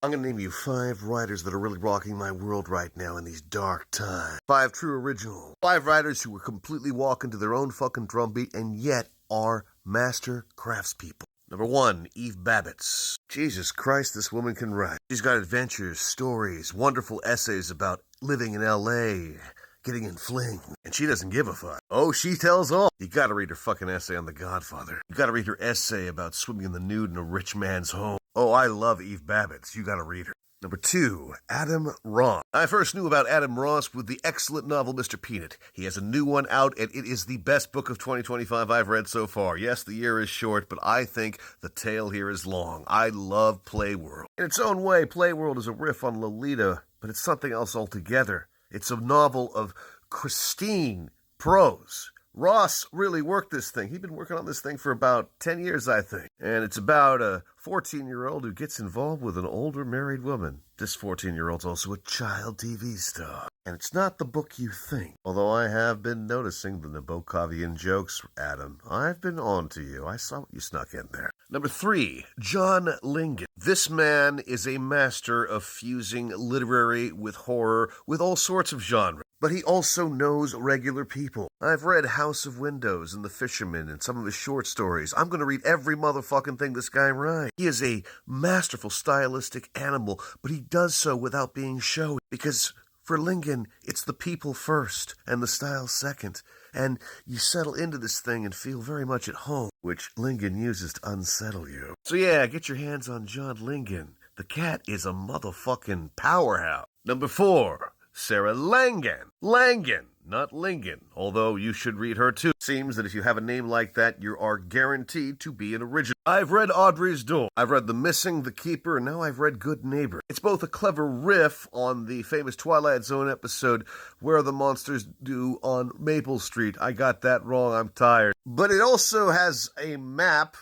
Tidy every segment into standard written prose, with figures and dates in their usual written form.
I'm gonna name you 5 writers that are really rocking my world right now in these dark times. 5 true original. 5 writers who were completely walking to their own fucking drumbeat and yet are master craftspeople. Number 1, Eve Babbitt. Jesus Christ, this woman can write. She's got adventures, stories, wonderful essays about living in L.A., getting in fling, and she doesn't give a fuck. Oh, she tells all. You gotta read her fucking essay on The Godfather. You gotta read her essay about swimming in the nude in a rich man's home. Oh, I love Eve Babbitt. You gotta read her. Number 2, Adam Ross. I first knew about Adam Ross with the excellent novel Mr. Peanut. He has a new one out, and it is the best book of 2025 I've read so far. Yes, the year is short, but I think the tale here is long. I love Playworld. In its own way, Playworld is a riff on Lolita, but it's something else altogether. It's a novel of pristine prose. Ross really worked this thing. He'd been working on this thing for about 10 years, I think. And it's about a 14-year-old who gets involved with an older married woman. This 14-year-old's also a child TV star. And it's not the book you think. Although I have been noticing the Nabokovian jokes, Adam. I've been on to you. I saw what you snuck in there. Number 3, John Lingan. This man is a master of fusing literary with horror with all sorts of genres. But he also knows regular people. I've read House of Windows and The Fisherman and some of his short stories. I'm going to read every motherfucking thing this guy writes. He is a masterful stylistic animal, but he does so without being showy. Because for Lingan, it's the people first and the style second. And you settle into this thing and feel very much at home, which Lingan uses to unsettle you. So yeah, get your hands on John Lingan. The cat is a motherfucking powerhouse. Number 4, Sarah Langan. Langan, not Lingan, although you should read her too. Seems that if you have a name like that, you are guaranteed to be an original. I've read Audrey's Door. I've read The Missing, The Keeper, and now I've read Good Neighbor. It's both a clever riff on the famous Twilight Zone episode, Where the Monsters Do on Maple Street. I got that wrong, I'm tired. But it also has a map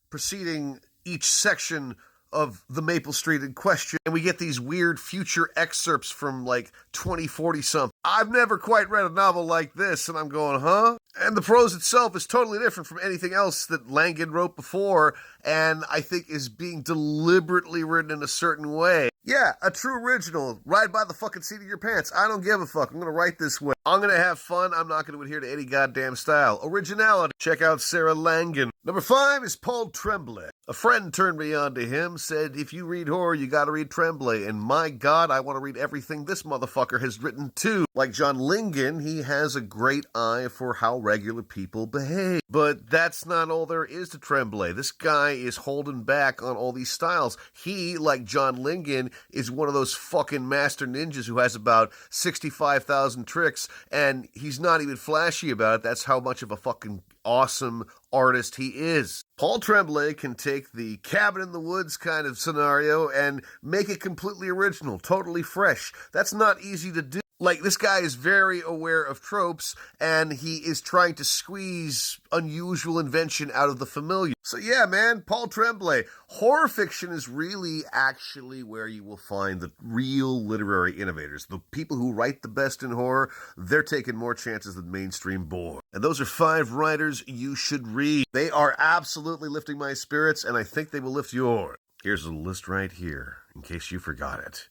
preceding each section of the Maple Street in question, and we get these weird future excerpts from like 2040 something. I've never quite read a novel like this, and I'm going, huh? And the prose itself is totally different from anything else that Langan wrote before, and I think is being deliberately written in a certain way. Yeah, a true original. Ride by the fucking seat of your pants. I don't give a fuck. I'm gonna write this way. I'm gonna have fun. I'm not gonna adhere to any goddamn style. Originality. Check out Sarah Langan. Number 5 is Paul Tremblay. A friend turned me on to him, said, if you read horror, you gotta read Tremblay. And my God, I want to read everything this motherfucker has written too. Like John Lingan, he has a great eye for how regular people behave. But that's not all there is to Tremblay. This guy is holding back on all these styles. He, like John Lingan, is one of those fucking master ninjas who has about 65,000 tricks, and he's not even flashy about it. That's how much of a fucking awesome artist he is. Paul Tremblay can take the cabin in the woods kind of scenario and make it completely original, totally fresh. That's not easy to do. Like, this guy is very aware of tropes, and he is trying to squeeze unusual invention out of the familiar. So yeah, man, Paul Tremblay. Horror fiction is really actually where you will find the real literary innovators. The people who write the best in horror, they're taking more chances than mainstream bore. And those are 5 writers you should read. They are absolutely lifting my spirits, and I think they will lift yours. Here's a list right here, in case you forgot it.